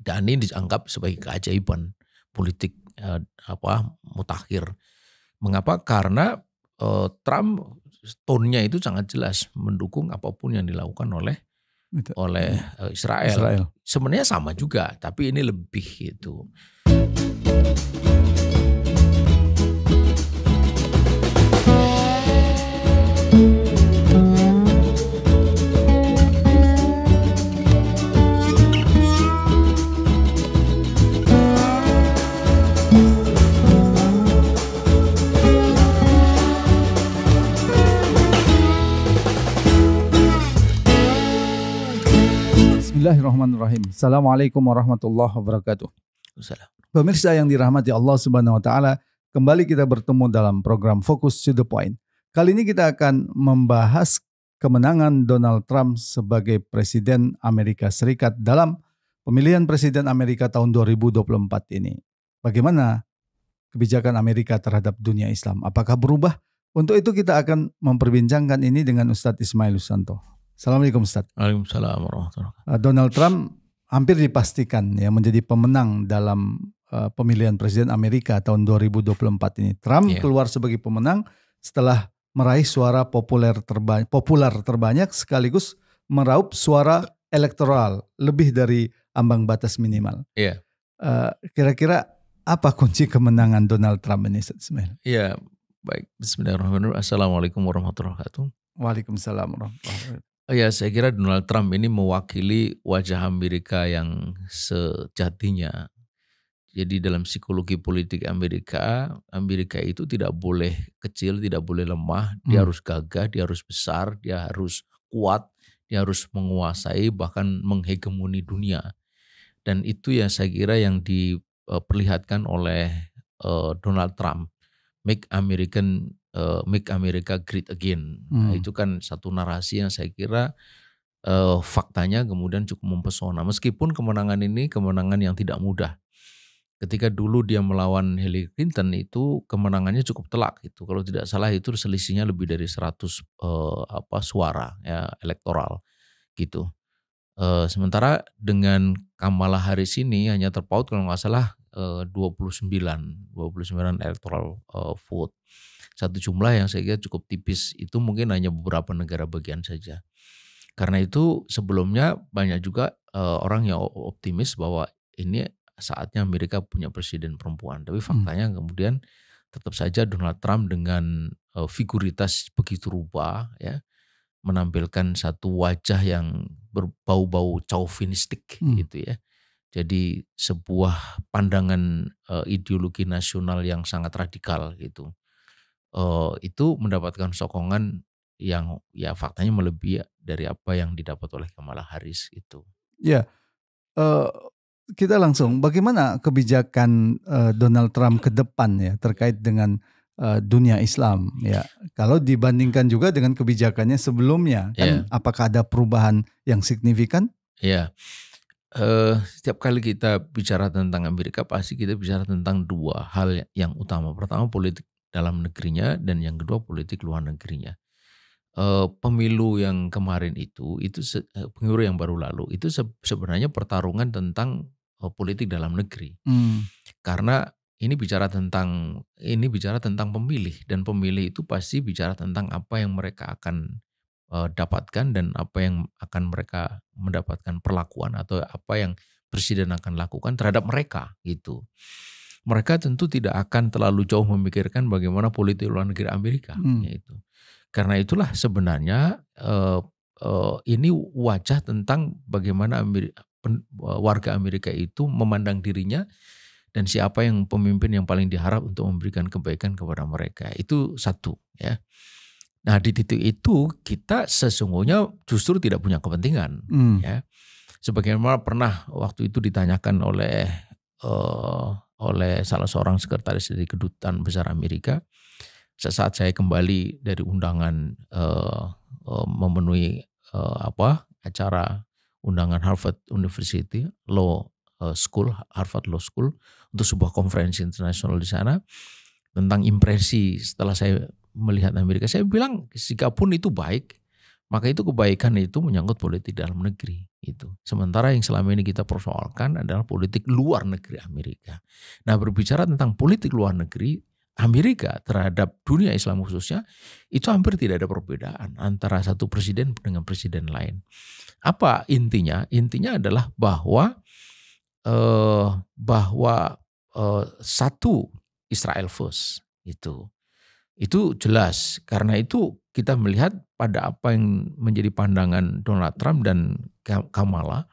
Dan ini dianggap sebagai keajaiban politik mutakhir. Mengapa? Karena Trump tone-nya itu sangat jelas mendukung apapun yang dilakukan oleh Israel. Sebenarnya sama juga, tapi ini lebih gitu. Bismillahirrahmanirrahim. Assalamualaikum warahmatullahi wabarakatuh. Pemirsa yang dirahmati Allah Subhanahu wa taala, kembali kita bertemu dalam program Fokus to the Point. Kali ini kita akan membahas kemenangan Donald Trump sebagai Presiden Amerika Serikat dalam pemilihan Presiden Amerika tahun 2024 ini. Bagaimana kebijakan Amerika terhadap dunia Islam? Apakah berubah? Untuk itu kita akan memperbincangkan ini dengan Ustadz Ismail Susanto. Assalamualaikum Ustaz. Waalaikumsalam warahmatullahi wabarakatuh. Donald Trump hampir dipastikan ya menjadi pemenang dalam pemilihan Presiden Amerika tahun 2024 ini. Trump keluar sebagai pemenang setelah meraih suara populer terbanyak sekaligus meraup suara elektoral lebih dari ambang batas minimal. Kira-kira apa kunci kemenangan Donald Trump ini, Ustaz Ismail? Iya, baik. Bismillahirrahmanirrahim. Assalamualaikum warahmatullahi wabarakatuh. Waalaikumsalam warahmatullahi wabarakatuh. Ya, saya kira Donald Trump ini mewakili wajah Amerika yang sejatinya. Jadi dalam psikologi politik Amerika itu tidak boleh kecil, tidak boleh lemah. Dia harus gagah, dia harus besar, dia harus kuat, dia harus menguasai bahkan menghegemoni dunia. Dan itu yang saya kira yang diperlihatkan oleh Donald Trump. Make America Great Again. Nah, itu kan satu narasi yang saya kira faktanya kemudian cukup mempesona. Meskipun kemenangan ini kemenangan yang tidak mudah. Ketika dulu dia melawan Hillary Clinton itu kemenangannya cukup telak gitu. Kalau tidak salah itu selisihnya lebih dari 100 suara ya elektoral gitu. Sementara dengan Kamala Harris ini hanya terpaut kalau nggak salah 29 electoral vote. Satu jumlah yang saya kira cukup tipis, itu mungkin hanya beberapa negara bagian saja. Karena itu sebelumnya banyak juga orang yang optimis bahwa ini saatnya Amerika punya presiden perempuan. Tapi faktanya kemudian tetap saja Donald Trump dengan figuritas begitu rupa ya menampilkan satu wajah yang berbau-bau chauvinistik gitu ya. Jadi sebuah pandangan ideologi nasional yang sangat radikal gitu. Itu mendapatkan sokongan yang ya faktanya melebihi dari apa yang didapat oleh Kamala Harris itu. Ya, kita langsung bagaimana kebijakan Donald Trump ke depan ya terkait dengan dunia Islam ya. Kalau dibandingkan juga dengan kebijakannya sebelumnya, kan apakah ada perubahan yang signifikan? Ya. Setiap kali kita bicara tentang Amerika pasti kita bicara tentang dua hal yang utama. Pertama politik dalam negerinya dan yang kedua politik luar negerinya. Pemilu yang kemarin itu pemilu yang baru lalu itu sebenarnya pertarungan tentang politik dalam negeri. Karena ini bicara tentang pemilih, dan pemilih itu pasti bicara tentang apa yang mereka akan dapatkan dan apa yang akan mereka mendapatkan perlakuan atau apa yang presiden akan lakukan terhadap mereka gitu. Mereka tentu tidak akan terlalu jauh memikirkan bagaimana politik luar negeri Amerika yaitu. Karena itulah sebenarnya ini wajah tentang bagaimana warga Amerika itu memandang dirinya dan siapa yang pemimpin yang paling diharap untuk memberikan kebaikan kepada mereka. Itu satu ya. Nah di titik itu kita sesungguhnya justru tidak punya kepentingan ya. Sebagaimana pernah waktu itu ditanyakan oleh salah seorang sekretaris dari Kedutaan Besar Amerika sesaat saya kembali dari undangan memenuhi acara undangan Harvard University Harvard Law School untuk sebuah konferensi internasional di sana tentang impresi setelah saya melihat Amerika. Saya bilang sikapun itu baik, maka itu kebaikan itu menyangkut politik dalam negeri itu. Sementara yang selama ini kita persoalkan adalah politik luar negeri Amerika. Nah, berbicara tentang politik luar negeri Amerika terhadap dunia Islam khususnya, itu hampir tidak ada perbedaan antara satu presiden dengan presiden lain. Apa intinya? Intinya adalah bahwa satu Israel first itu jelas. Karena itu kita melihat pada apa yang menjadi pandangan Donald Trump dan Kamala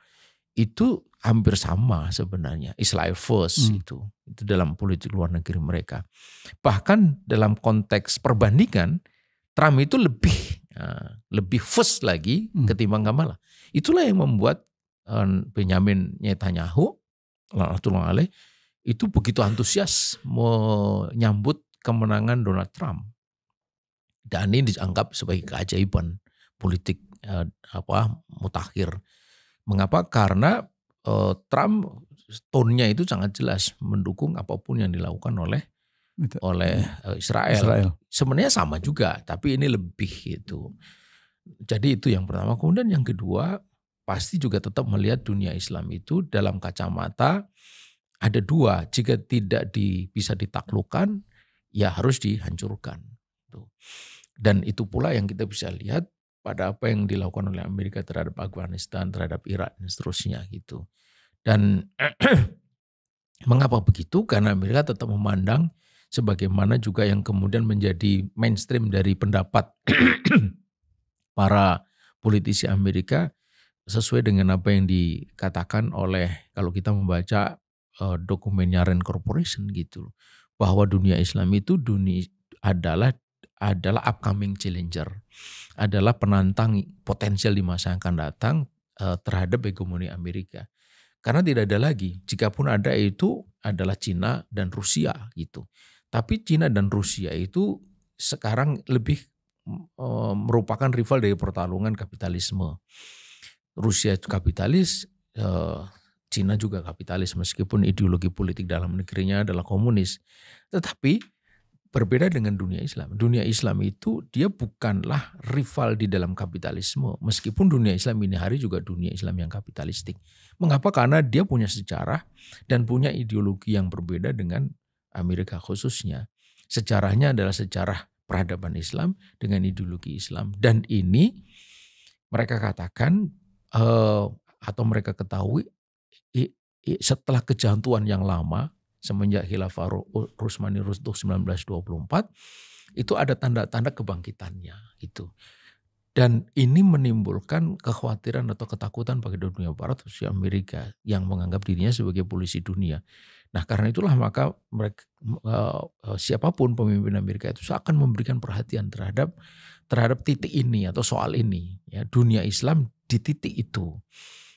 itu hampir sama sebenarnya. Israel first itu dalam politik luar negeri mereka. Bahkan dalam konteks perbandingan Trump itu lebih first lagi ketimbang Kamala. Itulah yang membuat Benjamin Netanyahu itu begitu antusias menyambut kemenangan Donald Trump. Dan ini dianggap sebagai keajaiban politik mutakhir. Mengapa? Karena Trump tone-nya itu sangat jelas mendukung apapun yang dilakukan oleh Israel. Sebenarnya sama juga, tapi ini lebih itu. Jadi itu yang pertama. Kemudian yang kedua, pasti juga tetap melihat dunia Islam itu dalam kacamata ada dua. Jika tidak bisa ditaklukkan, ya harus dihancurkan. Dan itu pula yang kita bisa lihat pada apa yang dilakukan oleh Amerika terhadap Afghanistan, terhadap Irak dan seterusnya gitu. Dan mengapa begitu? Karena Amerika tetap memandang sebagaimana juga yang kemudian menjadi mainstream dari pendapat para politisi Amerika sesuai dengan apa yang dikatakan oleh, kalau kita membaca dokumennya Rand Corporation gitu, bahwa dunia Islam itu adalah upcoming challenger, adalah penantang potensial di masa yang akan datang terhadap hegemoni Amerika. Karena tidak ada lagi, jikapun ada itu adalah Cina dan Rusia gitu. Tapi Cina dan Rusia itu sekarang lebih merupakan rival dari pertarungan kapitalisme. Rusia itu kapitalis, Cina juga kapitalis meskipun ideologi politik dalam negerinya adalah komunis. Tetapi berbeda dengan dunia Islam. Dunia Islam itu dia bukanlah rival di dalam kapitalisme. Meskipun dunia Islam ini hari juga dunia Islam yang kapitalistik. Mengapa? Karena dia punya sejarah dan punya ideologi yang berbeda dengan Amerika khususnya. Sejarahnya adalah sejarah peradaban Islam dengan ideologi Islam. Dan ini mereka katakan atau mereka ketahui setelah kejatuhan yang lama, semenjak Khilafah Utsmani runtuh 1924, itu ada tanda-tanda kebangkitannya itu. Dan ini menimbulkan kekhawatiran atau ketakutan bagi dunia barat, khususnya Amerika yang menganggap dirinya sebagai polisi dunia. Nah, karena itulah maka mereka, siapapun pemimpin Amerika itu akan memberikan perhatian terhadap titik ini atau soal ini, ya, dunia Islam di titik itu.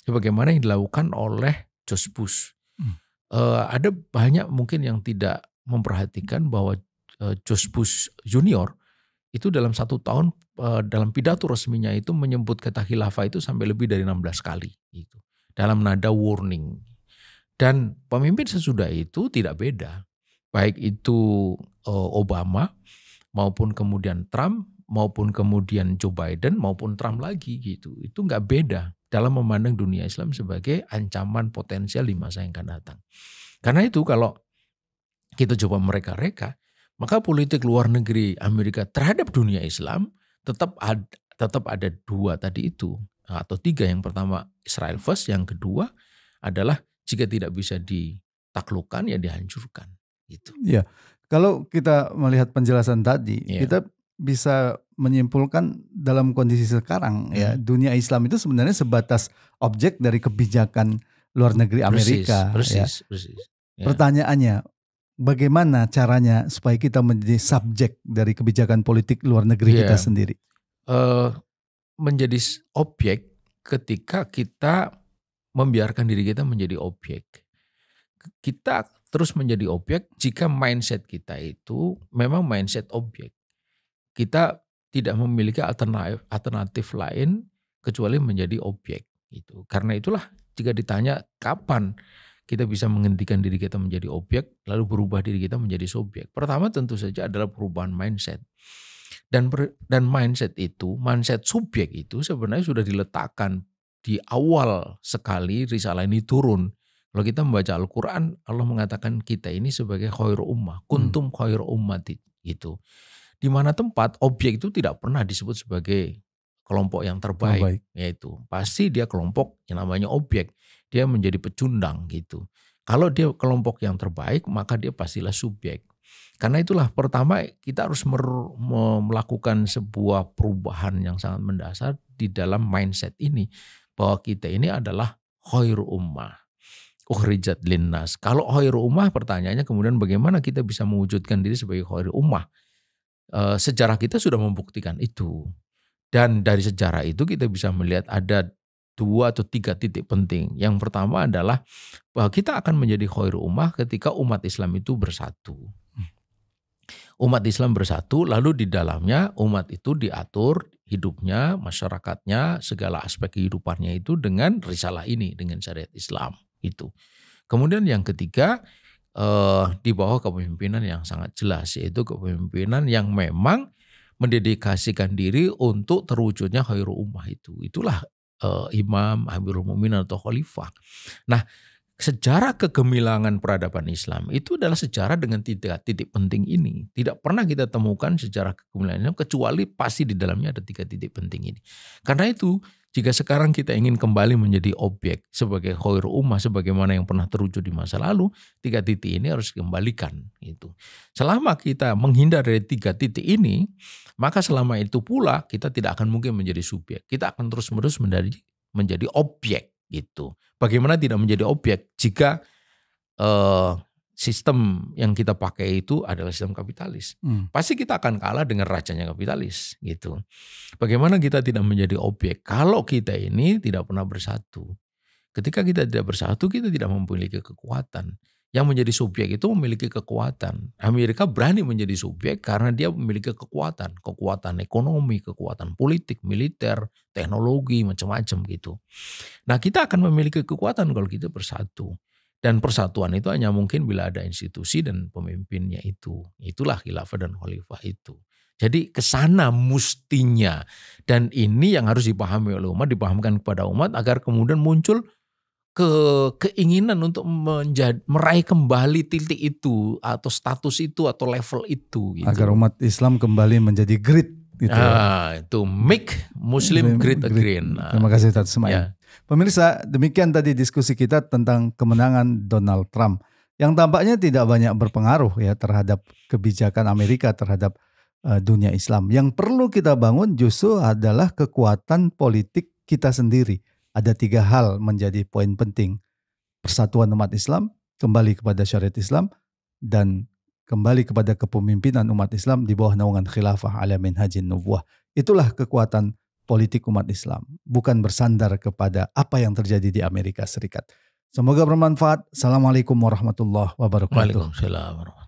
Sebagaimana yang dilakukan oleh George Bush. Ada banyak mungkin yang tidak memperhatikan bahwa George Bush Junior itu dalam 1 tahun dalam pidato resminya itu menyebut kata khilafah itu sampai lebih dari 16 kali gitu, dalam nada warning. Dan pemimpin sesudah itu tidak beda, baik itu Obama maupun kemudian Trump maupun kemudian Joe Biden maupun Trump lagi gitu, itu nggak beda dalam memandang dunia Islam sebagai ancaman potensial di masa yang akan datang. Karena itu kalau kita coba mereka-reka, maka politik luar negeri Amerika terhadap dunia Islam tetap ada 2 tadi itu, atau 3. Yang pertama Israel first, yang kedua adalah jika tidak bisa ditaklukkan ya dihancurkan gitu. Ya, kalau kita melihat penjelasan tadi, kita bisa menyimpulkan dalam kondisi sekarang ya, dunia Islam itu sebenarnya sebatas objek dari kebijakan luar negeri Amerika. Persis. Ya. Pertanyaannya, bagaimana caranya supaya kita menjadi subjek dari kebijakan politik luar negeri kita sendiri? Menjadi objek ketika kita membiarkan diri kita menjadi objek. Kita terus menjadi objek jika mindset kita itu memang mindset objek. Kita tidak memiliki alternatif lain kecuali menjadi objek gitu. Karena itulah jika ditanya kapan kita bisa menghentikan diri kita menjadi objek lalu berubah diri kita menjadi subjek, pertama tentu saja adalah perubahan mindset. Dan mindset subjek itu sebenarnya sudah diletakkan di awal sekali risalah ini turun. Kalau kita membaca Al-Quran, Allah mengatakan kita ini sebagai khair ummah, kuntum khair ummati gitu. Di mana tempat objek itu tidak pernah disebut sebagai kelompok yang terbaik. Yaitu pasti dia kelompok yang namanya objek, dia menjadi pecundang gitu. Kalau dia kelompok yang terbaik, maka dia pastilah subjek. Karena itulah pertama kita harus melakukan sebuah perubahan yang sangat mendasar di dalam mindset ini, bahwa kita ini adalah khairu ummah, ukhrijat linnas. Kalau khairu ummah, pertanyaannya kemudian bagaimana kita bisa mewujudkan diri sebagai khairu ummah? Sejarah kita sudah membuktikan itu. Dan dari sejarah itu kita bisa melihat ada 2 atau 3 titik penting. Yang pertama adalah bahwa kita akan menjadi khairu ummah ketika umat Islam itu bersatu. Umat Islam bersatu, lalu di dalamnya umat itu diatur hidupnya, masyarakatnya, segala aspek kehidupannya itu dengan risalah ini, dengan syariat Islam itu. Kemudian yang ketiga, di bawah kepemimpinan yang sangat jelas, yaitu kepemimpinan yang memang mendedikasikan diri untuk terwujudnya khairu ummah itu. Itulah imam, amirul mukminin atau khalifah. Nah, sejarah kegemilangan peradaban Islam itu adalah sejarah dengan titik penting ini. Tidak pernah kita temukan sejarah kegemilangan Islam kecuali pasti di dalamnya ada 3 titik penting ini. Karena itu, jika sekarang kita ingin kembali menjadi objek sebagai khairu ummah sebagaimana yang pernah terwujud di masa lalu, 3 titik ini harus dikembalikan gitu. Selama kita menghindar dari 3 titik ini, maka selama itu pula kita tidak akan mungkin menjadi subjek. Kita akan terus-menerus menjadi objek gitu. Bagaimana tidak menjadi objek jika sistem yang kita pakai itu adalah sistem kapitalis. Pasti kita akan kalah dengan rajanya kapitalis gitu. Bagaimana kita tidak menjadi objek kalau kita ini tidak pernah bersatu. Ketika kita tidak bersatu, kita tidak memiliki kekuatan. Yang menjadi subjek itu memiliki kekuatan. Amerika berani menjadi subjek karena dia memiliki kekuatan. Kekuatan ekonomi, kekuatan politik, militer, teknologi, macam-macam gitu. Nah, kita akan memiliki kekuatan kalau kita bersatu. Dan persatuan itu hanya mungkin bila ada institusi dan pemimpinnya itu. Itulah khilafah dan khalifah itu. Jadi kesana mustinya. Dan ini yang harus dipahami oleh umat, dipahamkan kepada umat agar kemudian muncul keinginan untuk meraih kembali titik itu atau status itu atau level itu gitu. Agar umat Islam kembali menjadi great gitu. Itu make Muslim great again. Terima kasih Ustaz Ismail. Pemirsa, demikian tadi diskusi kita tentang kemenangan Donald Trump yang tampaknya tidak banyak berpengaruh ya terhadap kebijakan Amerika terhadap dunia Islam. Yang perlu kita bangun justru adalah kekuatan politik kita sendiri. Ada 3 hal menjadi poin penting. Persatuan umat Islam, kembali kepada syariat Islam, dan kembali kepada kepemimpinan umat Islam di bawah naungan khilafah ala minhajin nubuwah. Itulah kekuatan politik umat Islam. Bukan bersandar kepada apa yang terjadi di Amerika Serikat. Semoga bermanfaat. Assalamualaikum warahmatullahi wabarakatuh. Waalaikumsalam warahmatullahi wabarakatuh.